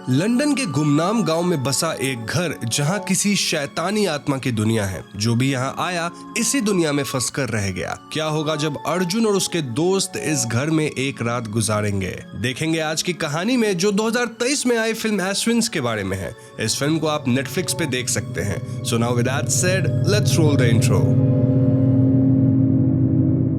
London के गुमनाम गांव में बसा एक घर जहां किसी शैतानी आत्मा की दुनिया है। जो भी यहां आया इसी दुनिया में फंसकर रह गया। क्या होगा जब अर्जुन और उसके दोस्त इस घर में एक रात गुजारेंगे, देखेंगे आज की कहानी में, जो 2023 में आई फिल्म एश्विन्स के बारे में है। इस फिल्म को आप नेटफ्लिक्स पे देख सकते हैं। So now with that said, let's roll the intro.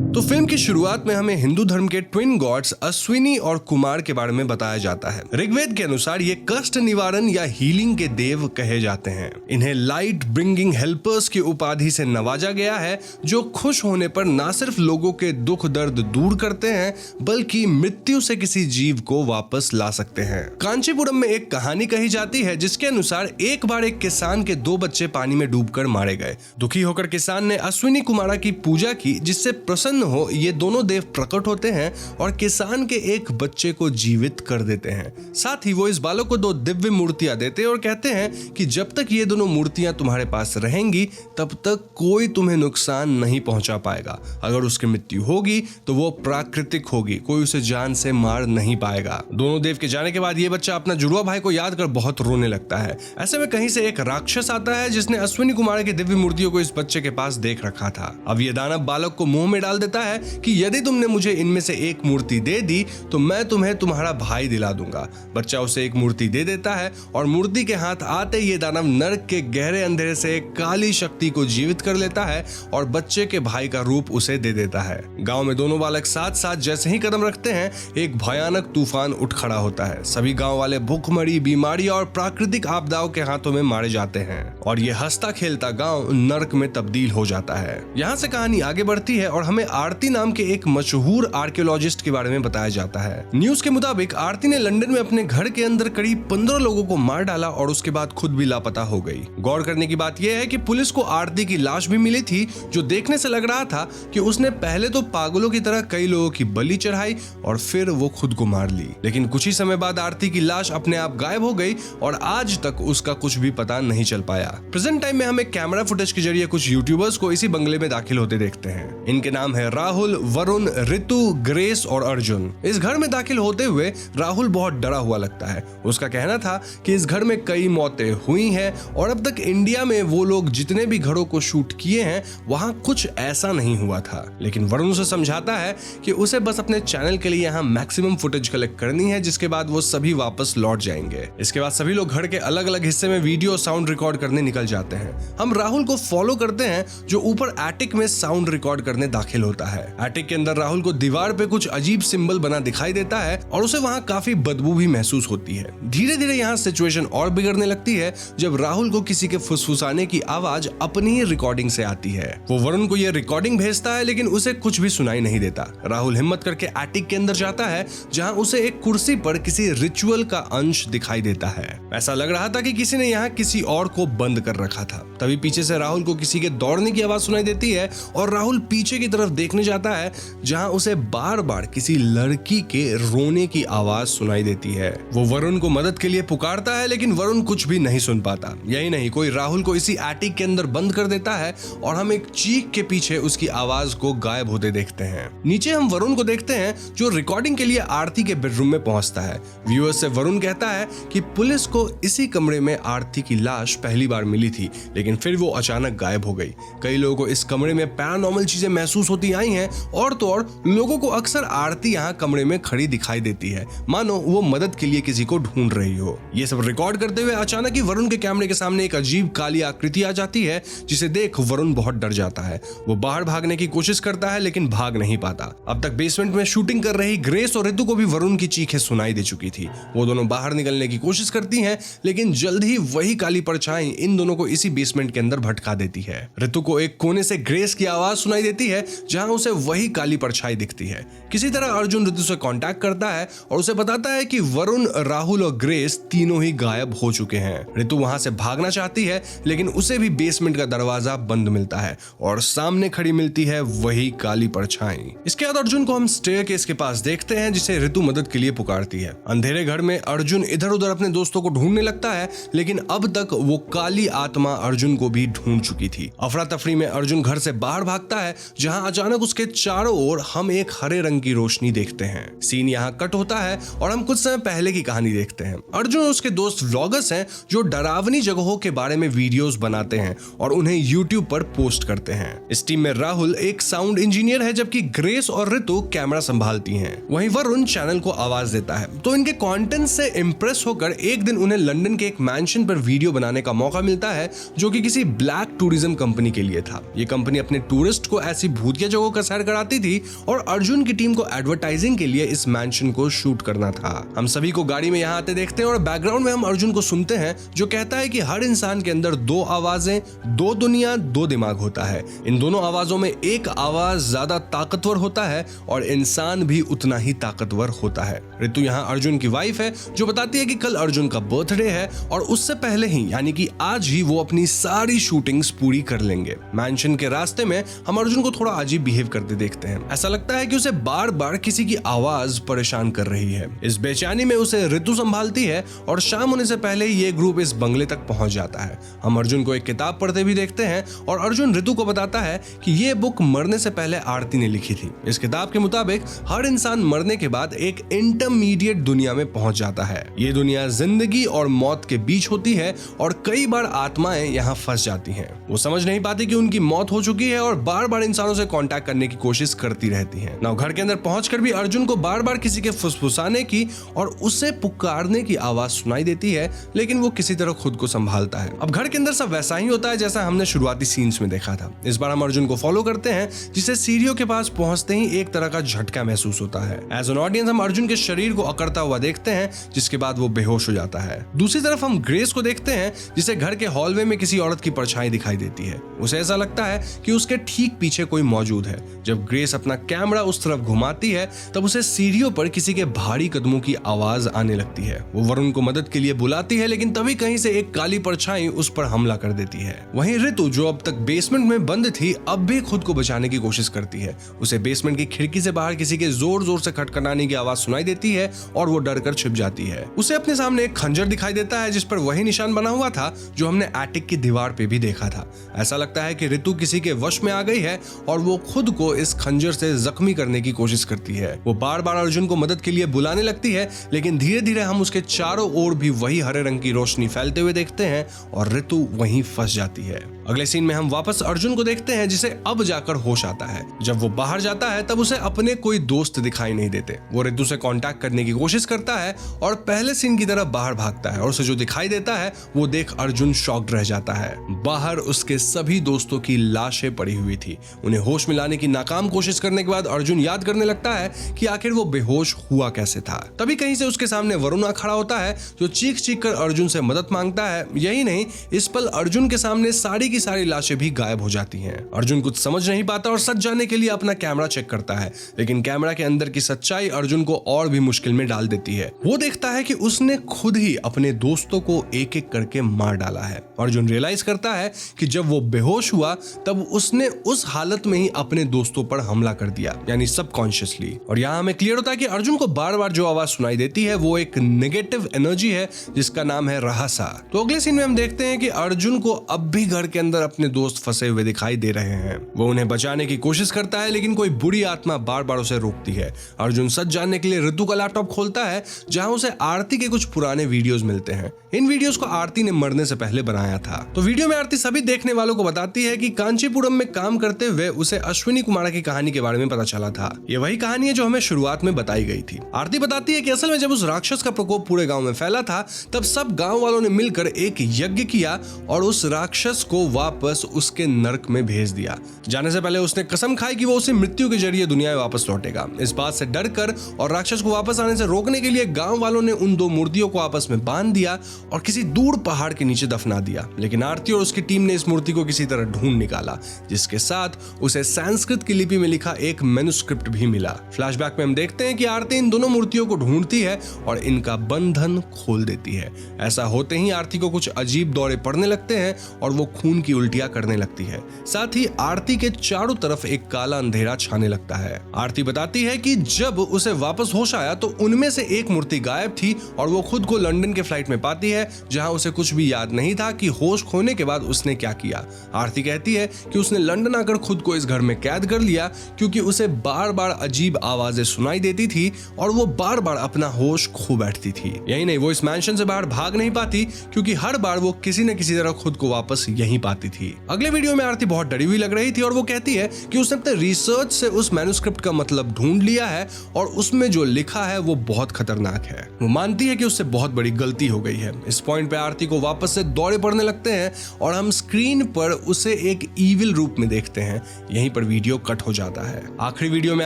तो फिल्म की शुरुआत में हमें हिंदू धर्म के ट्विन गॉड्स अश्विनी और कुमार के बारे में बताया जाता है। ऋग्वेद के अनुसार ये कष्ट निवारण या हीलिंग के देव कहे जाते हैं। इन्हें लाइट ब्रिंगिंग हेल्पर्स की उपाधि से नवाजा गया है, जो खुश होने पर न सिर्फ लोगों के दुख दर्द दूर करते हैं, बल्कि मृत्यु से किसी जीव को वापस ला सकते हैं। कांचीपुरम में एक कहानी कही जाती है जिसके अनुसार एक बार एक किसान के 2 बच्चे पानी में डूबकर मारे गए। दुखी होकर किसान ने अश्विनी कुमारा की पूजा की, जिससे प्रसन्न हो ये दोनों देव प्रकट होते हैं और किसान के एक बच्चे को जीवित कर देते हैं। साथ ही वो इस बालक को 2 दिव्य मूर्तियां देते हैं और कहते हैं कि जब तक ये दोनों मूर्तियां तुम्हारे पास रहेंगी तब तक कोई तुम्हें नुकसान नहीं पहुंचा पाएगा। अगर उसकी मृत्यु होगी तो वो प्राकृतिक होगी, कोई उसे जान से मार नहीं पाएगा। दोनों देव के जाने के बाद ये बच्चा अपना जुड़वा भाई को याद कर बहुत रोने लगता है। ऐसे में कहीं से एक राक्षस आता है जिसने अश्विनी कुमार की दिव्य मूर्तियों को इस बच्चे के पास देख रखा था। अब ये दानव बालक को मुंह में डाल देता है कि यदि तुमने मुझे इनमें से एक मूर्ति दे दी तो मैं तुम्हें तुम्हारा भाई दिला दूंगा। बच्चा उसे एक मूर्ति दे देता है और मूर्ति के हाथ आते ये दानव नरक के गहरे अंधेरे से एक काली शक्ति को जीवित कर लेता है और बच्चे के भाई का रूप उसे दे देता है। गांव में दोनों बालक साथ साथ जैसे ही कदम रखते हैं एक भयानक तूफान उठ खड़ा होता है। सभी गांव वाले भूखमरी, बीमारी और प्राकृतिक आपदाओं के हाथों में मारे जाते हैं और ये हंसता खेलता गांव नरक में तब्दील हो जाता है। यहाँ से कहानी आगे बढ़ती है और हमें आरती नाम के एक मशहूर आर्कियोलॉजिस्ट के बारे में बताया जाता है। न्यूज के मुताबिक आरती ने लंदन में अपने घर के अंदर करीब 15 लोगों को मार डाला और उसके बाद खुद भी लापता हो गई। गौर करने की बात यह है कि पुलिस को आरती की लाश भी मिली थी, जो देखने से लग रहा था कि उसने पहले तो पागलों की तरह कई लोगों की बलि चढ़ाई और फिर वो खुद को मार ली। लेकिन कुछ ही समय बाद आरती की लाश अपने आप गायब हो गई और आज तक उसका कुछ भी पता नहीं चल पाया। प्रेजेंट टाइम में हमें कैमरा फुटेज के जरिए कुछ यूट्यूबर्स को इसी बंगले में दाखिल होते देखते हैं। इनके नाम है राहुल, वरुण, ऋतु, ग्रेस और अर्जुन। इस घर में दाखिल होते हुए राहुल बहुत डरा हुआ लगता है। उसका कहना था कि इस घर में कई मौतें हुई हैं और अब तक इंडिया में वो लोग जितने भी घरों को शूट किए हैं वहां कुछ ऐसा नहीं हुआ था। लेकिन वरुण उसे समझाता है कि उसे बस अपने चैनल के लिए यहाँ मैक्सिमम फुटेज कलेक्ट करनी है, जिसके बाद वो सभी वापस लौट जाएंगे। इसके बाद सभी लोग घर के अलग अलग हिस्से में वीडियो साउंड रिकॉर्ड करने निकल जाते हैं। हम राहुल को फॉलो करते हैं जो ऊपर एटिक में साउंड रिकॉर्ड करने दाखिल होता है। एटिक के अंदर राहुल को दीवार पे कुछ अजीब सिंबल बना दिखाई देता है और उसे वहां काफी बदबू भी महसूस होती है। धीरे धीरे यहाँ सिचुएशन और बिगड़ने लगती है जब राहुल को किसी के फुसफुसाने की आवाज अपनी ही रिकॉर्डिंग से आती है। वो वरुण को यह रिकॉर्डिंग भेजता है लेकिन उसे कुछ भी सुनाई नहीं देता। राहुल हिम्मत करके एटिक के अंदर जाता है जहाँ उसे एक कुर्सी पर किसी रिचुअल का अंश दिखाई देता है। ऐसा लग रहा था कि किसी ने यहाँ किसी और को बंद कर रखा था। तभी पीछे से राहुल को किसी के दौड़ने की आवाज सुनाई देती है और राहुल पीछे की तरफ देखने जाता है जहां उसे बार बार किसी लड़की के रोने की आवाज सुनाई देती है। वो वरुण को मदद के लिए पुकारता है लेकिन वरुण कुछ भी नहीं सुन पाता। यही नहीं, कोई राहुल को इसी एटिक के अंदर बंद कर देता है और हम एक चीख के पीछे उसकी आवाज को गायब होते देखते हैं। नीचे हम वरुण को देखते हैं जो रिकॉर्डिंग के लिए आरती के बेडरूम में पहुंचता है। व्यूअर्स से वरुण कहता है कि पुलिस को इसी कमरे में आरती की लाश पहली बार मिली थी, लेकिन फिर वो अचानक गायब हो गई। कई लोगों को इस कमरे में पैरानॉर्मल चीजें महसूस होती आई हैं और तो और लोगों को अक्सर आरती यहाँ कमरे में खड़ी दिखाई देती है, मानो वो मदद के लिए किसी को ढूंढ रही हो। ये सब रिकॉर्ड करते हुए अचानक ही वरुण के कैमरे के सामने एक अजीब काली आकृति आ जाती है, जिसे देख वरुण बहुत डर जाता है। वो बाहर भागने की कोशिश करता है लेकिन भाग नहीं पाता। अब तक बेसमेंट में शूटिंग कर रही ग्रेस और ऋतु को भी वरुण की चीखें सुनाई दे चुकी थी। वो दोनों बाहर निकलने की कोशिश करती हैं लेकिन जल्द ही वही काली परछाई इन दोनों को इसी बेसमेंट के अंदर भटका देती है। ऋतु को एक कोने से ग्रेस की आवाज सुनाई देती है जहां उसे वही काली परछाई दिखती है। किसी तरह अर्जुन ऋतु से कांटेक्ट करता है और उसे बताता है कि वरुण, राहुल और ग्रेस तीनों ही गायब हो चुके हैं। ऋतु वहां से भागना चाहती है लेकिन उसे भी बेसमेंट का दरवाजा बंद मिलता है और सामने खड़ी मिलती है वही काली परछाई। इसके बाद अर्जुन को हम स्टेयरकेस के पास देखते हैं जिसे ऋतु मदद के लिए पुकारती है। अंधेरे घर में अर्जुन इधर उधर अपने दोस्तों को ढूंढने लगता है लेकिन अब तक वो काली आत्मा अर्जुन को भी ढूंढ चुकी थी। अफरा तफरी में अर्जुन घर से बाहर भागता है जहां अचानक अचानक उसके चारों ओर हम एक हरे रंग की रोशनी देखते हैं। सीन यहाँ कट होता है और हम कुछ समय पहले की कहानी देखते हैं। अर्जुन और उसके दोस्त व्लॉगर्स हैं जो डरावनी जगहों के बारे में वीडियोस बनाते हैं और उन्हें यूट्यूब पर पोस्ट करते हैं। इस टीम में राहुल एक साउंड इंजीनियर है, जबकि ग्रेस और ऋतु कैमरा संभालती हैं। वहीं वरुण चैनल को आवाज देता है। तो इनके कंटेंट से इंप्रेस होकर एक दिन उन्हें लंदन के एक मैंशन पर वीडियो बनाने का मौका मिलता है, जो कि किसी ब्लैक टूरिज्म कंपनी के लिए था। ये कंपनी अपने टूरिस्ट को ऐसी भूतिया जगहों का सैर कराती थी और अर्जुन की टीम को एडवर्टाइजिंग के लिए इस मैंशन को शूट करना था। हम सभी को गाड़ी में यहाँ आते देखते हैं और बैकग्राउंड में हम अर्जुन को सुनते हैं, जो कहता है कि हर इंसान के अंदर दो आवाजें, दो दुनिया, दो दिमाग होता है। इन दोनों आवाजों में एक आवाज ज्यादा ताकतवर होता है और इंसान भी उतना ही ताकतवर होता है। ऋतु यहाँ अर्जुन की वाइफ है, जो बताती है कि कल अर्जुन का बर्थडे है और उससे पहले ही यानी कि आज ही वो अपनी सारी शूटिंग्स पूरी कर लेंगे। मैंशन के रास्ते में हम अर्जुन को थोड़ा अजीब बिहेव करते देखते हैं। ऐसा लगता है कि उसे बार बार किसी की आवाज परेशान कर रही है। इस बेचैनी में उसे ऋतु संभालती है और शाम होने से पहले ही ये ग्रुप इस बंगले तक पहुंच जाता है। हम अर्जुन को एक किताब पढ़ते भी देखते हैं और अर्जुन ऋतु को बताता है कि ये बुक मरने से पहले आरती ने लिखी थी। इस किताब के मुताबिक हर इंसान मरने के बाद एक इंटरमीडिएट दुनिया में पहुंच जाता है। ये दुनिया जिंदगी और मौत के बीच होती है और कई बार आत्माएं यहाँ फंस जाती हैं। वो समझ नहीं पाती कि उनकी मौत हो चुकी है और बार बार इंसानों से कांटेक्ट करने की कोशिश करती रहती हैं। ना घर के अंदर पहुंचकर भी अर्जुन को बार बार किसी के फुसफुसाने की और उसे पुकारने की आवाज सुनाई देती है, लेकिन वो किसी तरह खुद को संभालता है। अब घर के अंदर सब वैसा ही होता है जैसा हमने शुरुआती सीन्स में देखा था। इस बार हम अर्जुन को फॉलो करते हैं, जिसे सीढ़ियों के पास पहुंचते ही एक तरह का झटका महसूस होता है। एज एन ऑडियंस हम अर्जुन के शरीर को अकड़ता हुआ देखते हैं, जिसके बाद वो बेहोश हो जाता है। दूसरी तरफ हम ग्रेस को देखते हैं, जिसे घर के हॉलवे में किसी औरत की परछाई दिखाई देती है। उसे ऐसा लगता है कि उसके ठीक पीछे कोई मौजूद है। जब ग्रेस अपना कैमरा उस तरफ घुमाती है, तब उसे सीढ़ियों पर किसी के भारी कदमों की आवाज आने लगती है। वो वरुण को मदद के लिए बुलाती है, लेकिन तभी कहीं से एक काली परछाई उस पर हमला कर देती है। वहीं ऋतु, जो अब तक बेसमेंट में बंद थी, अब भी खुद को बचाने की कोशिश करती है। उसे बेसमेंट की खिड़की से बाहर किसी के जोर जोर से खटखटाने की आवाज सुनाई देती है और वो डर कर छिप जाती है। उसे अपने सामने एक खंजर दिखाई देता है, जिस पर वही निशान बना हुआ था जो हमने एटिक की दीवार पे भी देखा था। ऐसा लगता है कि ऋतु किसी के वश में आ गई है और वो खुद को इस खंजर से जख्मी करने की कोशिश करती है। वो बार बार अर्जुन को मदद के लिए बुलाने लगती है, लेकिन धीरे धीरे हम उसके चारों ओर भी वही हरे रंग की रोशनी फैलते हुए देखते हैं और ऋतु वहीं फंस जाती है। अगले सीन में हम वापस अर्जुन को देखते हैं, जिसे अब जाकर होश आता है। जब वो बाहर जाता है तब उसे अपने कोई दोस्त दिखाई नहीं देते। वो ऋतु से कांटेक्ट करने की कोशिश करता है और पहले सीन की तरफ बाहर भागता है और उसे जो दिखाई देता है वो देख अर्जुन शॉक्ड रह जाता है। बाहर उसके सभी दोस्तों की लाशें पड़ी हुई थी। उन्हें होश में लाने की नाकाम कोशिश करने के बाद अर्जुन याद करने लगता है कि आखिर वो बेहोश हुआ कैसे था। तभी कहीं से उसके सामने वरुण खड़ा होता है, जो चीख चीख कर अर्जुन से मदद मांगता है। यही नहीं, इस पल अर्जुन के सामने सारी की सारी लाशें भी गायब हो जाती हैं। अर्जुन कुछ समझ नहीं पाता और सच जानने के लिए अपना कैमरा चेक करता है, लेकिन कैमरा के अंदर की सच्चाई अर्जुन को और भी मुश्किल में डाल देती है। वो देखता है कि उसने खुद ही अपने दोस्तों को एक एक करके मार डाला है। अर्जुन रियलाइज करता है कि जब वो बेहोश हुआ तब उसने उस हालत में ही अपने दोस्तों पर हमला कर दिया, यानी सबकॉन्शियसली। और यहाँ हमें क्लियर होता है कि अर्जुन को बार बार जो आवाज सुनाई देती है वो एक नेगेटिव एनर्जी है, जिसका नाम है रहसा। तो अगले सीन में हम देखते हैं कि अर्जुन को अब भी घर के अंदर अपने दोस्त फंसे हुए दिखाई दे रहे हैं। वो उन्हें बचाने की कोशिश करता है, लेकिन कोई बुरी आत्मा बार बार उसे रोकती है। अर्जुन सच जानने के लिए ऋतु का लैपटॉप खोलता है, जहां उसे आरती के कुछ पुराने वीडियोस मिलते हैं। इन वीडियोस को आरती ने मरने से पहले बनाया था। तो वीडियो में आरती सभी देखने वालों को बताती है कि कांचीपुरम में काम करते हुए उसे अश्विनी कुमार की कहानी के बारे में पता चला था। ये वही कहानी है जो हमें शुरुआत में बताई गई थी। आरती बताती है कि असल में जब उस राक्षस का प्रकोप पूरे गांव में फैला था, तब सब गांव वालों ने मिलकर एक यज्ञ किया और उस राक्षस को वापस उसके नरक में भेज दिया। जाने से पहले उसने कसम खाई कि वो उसे मृत्यु के जरिए दुनिया में वापस लौटेगा। इस बात से डर कर और राक्षस को वापस आने से रोकने के लिए गांव वालों ने उन दो मूर्तियों को आपस में बांध दिया और किसी दूर पहाड़ के नीचे दफना दिया। लेकिन आरती और उसकी टीम ने इस मूर्ति को किसी तरह ढूंढ निकाला, जिसके साथ उसे संस्कृत की लिपि में लिखा एक मैन्युस्क्रिप्ट भी मिला। फ्लैशबैक में हम देखते हैं कि आरती इन दोनों मूर्तियों को ढूंढती है और इनका बंधन खोल देती है। ऐसा होते ही आरती को कुछ अजीब दौरे पड़ने लगते हैं और वो खून खून की उल्टियां करने लगती है। साथ ही आरती के चारों तरफ एक काला अंधेरा छाने लगता है। आरती बताती है कि जब उसे वापस होश आया तो उनमें से एक मूर्ति गायब थी और वो खुद को लंदन के फ्लाइट में पाती है, जहां उसे कुछ भी याद नहीं था कि होश खोने के बाद उसने क्या किया। आरती कहती है कि उसने लंदन आकर खुद को इस घर में कैद कर लिया क्योंकि उसे बार बार अजीब आवाजें सुनाई देती थी और वो बार बार अपना होश खो बैठती थी। यही नहीं, वो इस मैंशन से बाहर भाग नहीं पाती क्योंकि हर बार वो किसी न किसी तरह खुद को वापस यहीं पाती थी। अगले वीडियो में आरती बहुत डरी हुई लग रही थी और वो कहती है कि उसने अपने रिसर्च से उस मैन्युस्क्रिप्ट का मतलब ढूंढ लिया है और उसमें जो लिखा है वो बहुत खतरनाक है। वो मानती है कि उससे बहुत बड़ी गलती हो गई है। इस पॉइंट पे आरती को वापस से दौरे पड़ने लगते हैं और हम स्क्रीन पर उसे एक ईविल रूप में देखते हैं। यहीं पर वीडियो कट हो जाता है। आखिरी वीडियो में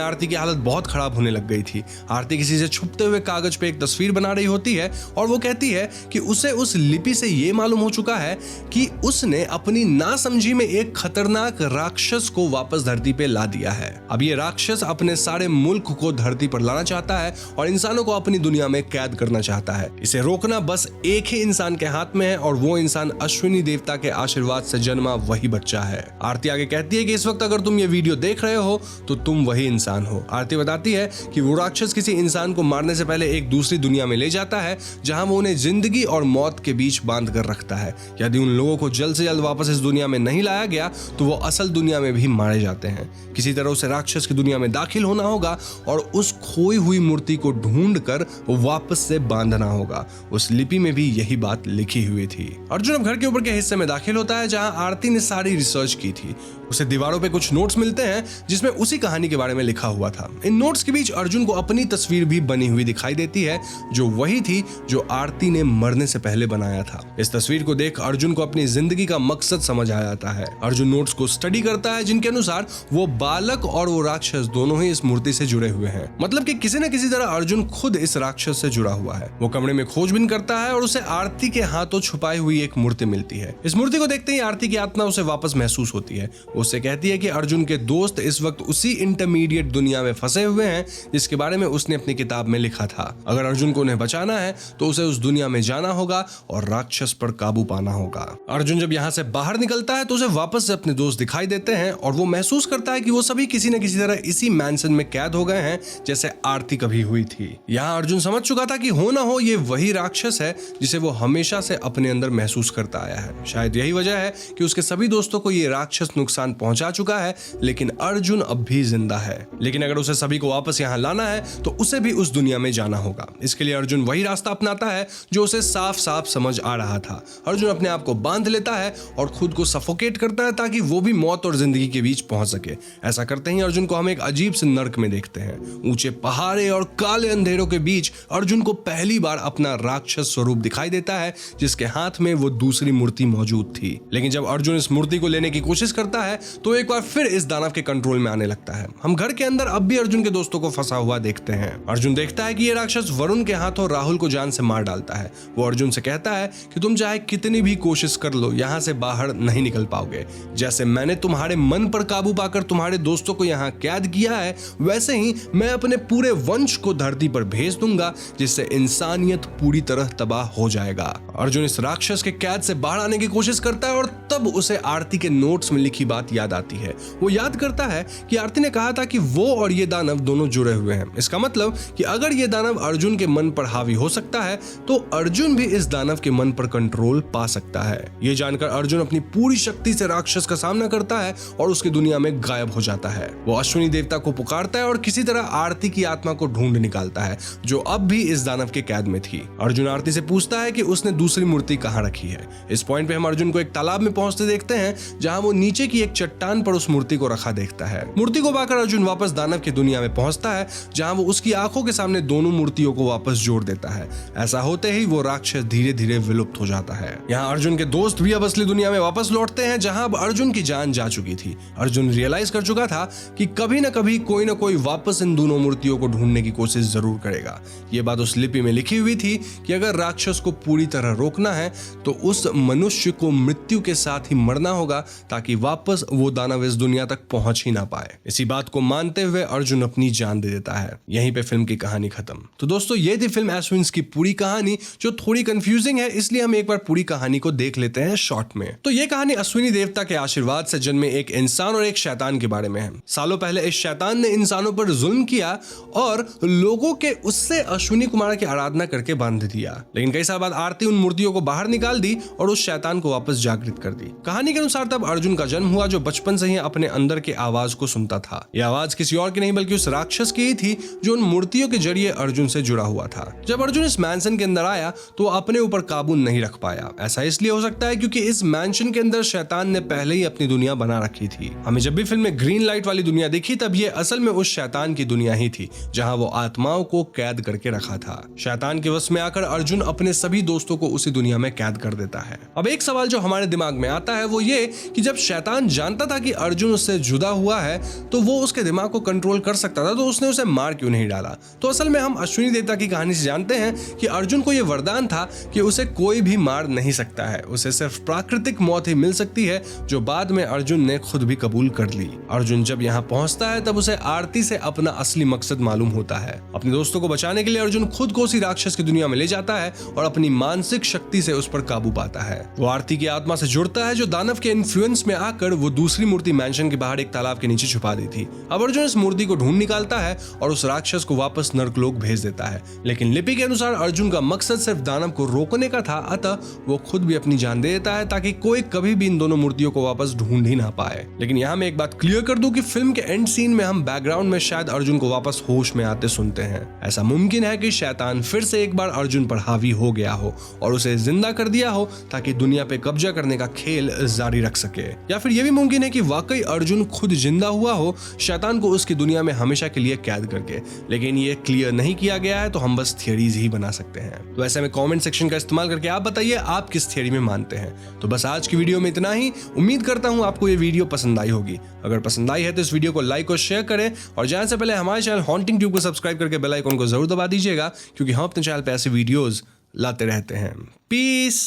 आरती की हालत बहुत खराब होने लग गई थी। आरती किसी से छुपते हुए कागज पे एक तस्वीर बना रही होती है और वो कहती है कि उसे उस लिपि से ये मालूम हो चुका है कि उसने अपनी नासमझी में एक खतरनाक राक्षस को वापस धरती पे ला दिया है। अब ये राक्षस अपने सारे मुल्क को धरती पर लाना चाहता है और इंसानों को अपनी दुनिया में कैद करना चाहता है। इसे रोकना बस एक ही इंसान के हाथ में है और वो इंसान अश्विनी देवता के आशीर्वाद से जन्मा वही बच्चा है। आरती आगे कहती है कि इस वक्त अगर तुम ये वीडियो देख रहे हो तो तुम वही इंसान हो। आरती बताती है कि वो राक्षस किसी इंसान को मारने से पहले एक दूसरी दुनिया में ले जाता है जहां वो उन्हें जिंदगी और मौत के बीच बांध कर रखता है। यदि उन लोगों को जल्द से जल्द वापस इस दुनिया में नहीं लाया गया तो वो असल दुनिया में भी मारे जाते हैं। किसी तरह उसे राक्षस की दुनिया में दाखिल होना होगा और उस खोई हुई मूर्ति को ढूंढ कर वापस से बांधना होगा। उस लिपि में भी यही बात लिखी हुई थी। अर्जुन अब घर के ऊपर के हिस्से में दाखिल होता है जहां आरती ने सारी रिसर्च की थी। उसे दीवारों पे कुछ नोट्स मिलते हैं जिसमें उसी कहानी के बारे में लिखा हुआ था। इन नोट्स के बीच अर्जुन को अपनी तस्वीर भी बनी हुई दिखाई देती है जो वही थी जो आरती ने मरने से पहले बनाया था। इस तस्वीर को देख अर्जुन को अपनी जिंदगी का मकसद समझ आ जाता है। अर्जुन नोट्स को स्टडी करता है जिनके अनुसार वो बालक और वो राक्षस दोनों ही इस मूर्ति से जुड़े हुए हैं। मतलब कि किसी न किसी तरह अर्जुन खुद इस राक्षस से जुड़ा हुआ है। वो कमरे में खोजबीन करता है और उसे आरती के हाथों छुपाई हुई एक मूर्ति मिलती है। इस मूर्ति को देखते ही आरती की आत्मा उसे वापस महसूस होती है। उससे कहती है कि अर्जुन के दोस्त इस वक्त उसी इंटरमीडिएट दुनिया में फंसे हुए हैं जिसके बारे में उसने अपनी किताब में लिखा था। अगर अर्जुन को उन्हें बचाना है तो उसे उस दुनिया में जाना होगा और राक्षस पर काबू पाना होगा। अर्जुन जब यहाँ से बाहर निकलता है तो उसे वापस से अपने दोस्त दिखाई देते हैं और वो महसूस करता है कि वो सभी किसी न किसी तरह इसी मैंसन में कैद हो गए हैं जैसे आरती कभी हुई थी। यहाँ अर्जुन समझ चुका था कि हो ना हो ये वही राक्षस है जिसे वो हमेशा से अपने अंदर महसूस करता आया है। शायद यही वजह है कि उसके सभी दोस्तों को ये राक्षस नुकसान पहुंचा चुका है लेकिन अर्जुन अब भी जिंदा है। लेकिन अगर उसे सभी को वापस यहाँ लाना है तो उसे भी उस दुनिया में जाना होगा। इसके लिए अर्जुन वही रास्ता अपनाता है जो उसे साफ साफ समझ आ रहा था। अर्जुन अपने आप को बांध लेता है और खुद को सफोकेट करता है ताकि वो भी मौत और जिंदगी के बीच पहुंच सके। ऐसा करते ही अर्जुन को हम एक अजीब से नर्क में देखते हैं। ऊंचे पहाड़े और काले अंधेरों के बीच अर्जुन को पहली बार अपना राक्षस स्वरूप दिखाई देता है जिसके हाथ में वो दूसरी मूर्ति मौजूद थी। लेकिन जब अर्जुन इस मूर्ति को लेने की कोशिश करता है तो एक बार फिर इस दानव के कंट्रोल में आने लगता है। हम घर के अंदर अब भी अर्जुन के दोस्तों को फंसा हुआ देखते हैं। अर्जुन देखता है कि ये राक्षस वरुण के हाथों राहुल को जान से मार डालता है। वो अर्जुन से कहता है कि तुम चाहे कितनी भी कोशिश कर लो यहाँ से बाहर नहीं निकल पाओगे। जैसे मैंने तुम्हारे मन पर काबू पाकर तुम्हारे दोस्तों को यहाँ कैद किया है वैसे ही मैं अपने पूरे वंश को धरती पर भेज दूंगा जिससे इंसानियत पूरी तरह तबाह हो जाएगा। अर्जुन इस राक्षस के कैद से बाहर आने की कोशिश करता है और तब उसे आरती के नोट्स में लिखी बात याद आती है। वो याद करता है कि आरती ने कहा था कि वो और ये दानव दोनों जुड़े हुए हैं। इसका मतलब कि अगर ये दानव अर्जुन के मन पर हावी हो सकता है तो अर्जुन भी इस दानव के मन पर कंट्रोल पा सकता है। ये जानकर अर्जुन अपनी पूरी शक्ति से राक्षस का सामना करता है और उसकी दुनिया में गायब हो जाता है। वो अश्विनी देवता को पुकारता है और किसी तरह आरती की आत्मा को ढूंढ निकालता है जो अब भी इस दानव के कैद में थी। अर्जुन आरती से पूछता है कि उसने दूसरी मूर्ति कहाँ रखी है। इस पॉइंट पे हम अर्जुन को एक तालाब में पहुंचते देखते हैं जहां वो नीचे की एक चट्टान पर उस मूर्ति को रखा देखता है। मूर्ति को पाकर अर्जुन वापस दानव की दुनिया में पहुंचता है जहां वो उसकी आंखों के सामने दोनों मूर्तियों को वापस जोड़ देता है। ऐसा होते ही वो राक्षस धीरे धीरे विलुप्त हो जाता है। यहाँ अर्जुन के दोस्त भी अब असली दुनिया में वापस लौटते हैं जहां अब अर्जुन की जान जा चुकी थी। अर्जुन रियलाइज कर चुका था कि कभी न कभी कोई न कोई वापस इन दोनों मूर्तियों को ढूंढने की कोशिश जरूर करेगा। ये बात उस लिपि में लिखी हुई थी कि अगर राक्षस को पूरी तरह तरह रोकना है तो उस मनुष्य को मृत्यु के साथ ही मरना होगा ताकि वापस वो दानव इस दुनिया तक पहुंच ही ना पाए। इसी बात को मानते हुए अर्जुन अपनी जान दे देता है। यहीं पे फिल्म की कहानी खत्म। तो दोस्तों ये थी फिल्म अश्विन्स की पूरी कहानी, जो थोड़ी कंफ्यूजिंग है, इसलिए हम एक बार पूरी कहानी को देख लेते हैं शॉर्ट में। तो ये कहानी अश्विनी देवता के आशीर्वाद से जन्मे एक इंसान और एक शैतान के बारे में है। सालों पहले इस शैतान ने इंसानों पर जुल्म किया और लोगों के उससे अश्विनी कुमार की आराधना करके बांध दिया। लेकिन कई साल बाद आरती उन मूर्तियों को बाहर निकाल दी और उस शैतान को वापस जागृत कर दी। कहानी के अनुसार तब अर्जुन का जन्म हुआ, जो बचपन से ही अपने अंदर की आवाज को सुनता था। यह आवाज किसी और की नहीं बल्कि उस राक्षस की ही थी जो उन मूर्तियों के जरिए अर्जुन से जुड़ा हुआ था। जब अर्जुन इस मैंशन के अंदर आया तो अपने ऊपर काबू नहीं रख पाया। ऐसा इसलिए हो सकता है क्योंकि इस मैंशन के अंदर शैतान ने पहले ही अपनी दुनिया बना रखी थी। हमें जब भी फिल्म में ग्रीन लाइट वाली दुनिया दिखी तब ये असल में उस शैतान की दुनिया ही थी जहां वो आत्माओं को कैद करके रखा था। शैतान के वश में आकर अर्जुन अपने सभी दोस्तों को उसी दुनिया में कैद कर देता है। अब एक सवाल जो हमारे दिमाग में आता है वो ये कि जब शैतान जानता था कि अर्जुन उससे जुदा हुआ है तो वो उसके दिमाग को कंट्रोल कर सकता था, तो उसने उसे मार क्यों नहीं डाला? तो असल में हम अश्विनी देवता की कहानी से जानते हैं कि अर्जुन को यह वरदान था कि उसे कोई भी मार नहीं सकता है, उसे सिर्फ प्राकृतिक मौत ही मिल सकती है, जो बाद में अर्जुन ने खुद भी कबूल कर ली। अर्जुन जब यहाँ पहुंचता है तब उसे आरती से अपना असली मकसद मालूम होता है। अपने दोस्तों को बचाने के लिए अर्जुन खुद को उसी राक्षस की दुनिया में ले जाता है और अपनी मानसिक शक्ति से उस पर काबू पाता है। वो आरती की आत्मा से जुड़ता है जो दानव के इन्फ्लुएंस में आकर वो दूसरी मूर्ति मैंशन के बाहर एक तालाब के नीचे छुपा दी थी। अब अर्जुन इस मूर्ति को ढूंढ निकालता है और उस राक्षस को वापस नर्कलोक भेज देता है। लेकिन लिपि के अनुसार अर्जुन का मकसद सिर्फ दानव को रोकने का था, अतः वो खुद भी अपनी जान दे देता है ताकि कोई कभी भी इन दोनों मूर्तियों को वापस ढूंढ ही ना पाए। लेकिन यहाँ मैं एक बात क्लियर कर दूं कि फिल्म के एंड सीन में हम बैकग्राउंड में शायद अर्जुन को वापस होश में आते सुनते हैं। ऐसा मुमकिन है कि शैतान फिर से एक बार अर्जुन पर हावी हो गया हो और उसे जिंदा कर दिया हो ताकि दुनिया पे कब्जा करने का खेल जारी रख सके, या फिर यह भी मुमकिन है कि वाकई अर्जुन खुद जिंदा हुआ हो शैतान को उसकी दुनिया में हमेशा के लिए कैद करके। लेकिन ये क्लियर नहीं किया गया है, तो हम बस थियरीज ही बना सकते हैं। तो ऐसे में कमेंट सेक्शन का इस्तेमाल करके आप बताइए आप किस थियरी में मानते हैं। तो बस आज की वीडियो में इतना ही। उम्मीद करता हूं आपको ये वीडियो पसंद आई होगी। अगर पसंद आई है तो इस वीडियो को लाइक और शेयर करें और जाने से पहले हमारे चैनल हॉन्टिंग ट्यूब को सब्सक्राइब करके बेल आइकन को जरूर दबा दीजिएगा, क्योंकि हम अपने चैनल पे ऐसे वीडियोस लाते रहते हैं। पीस।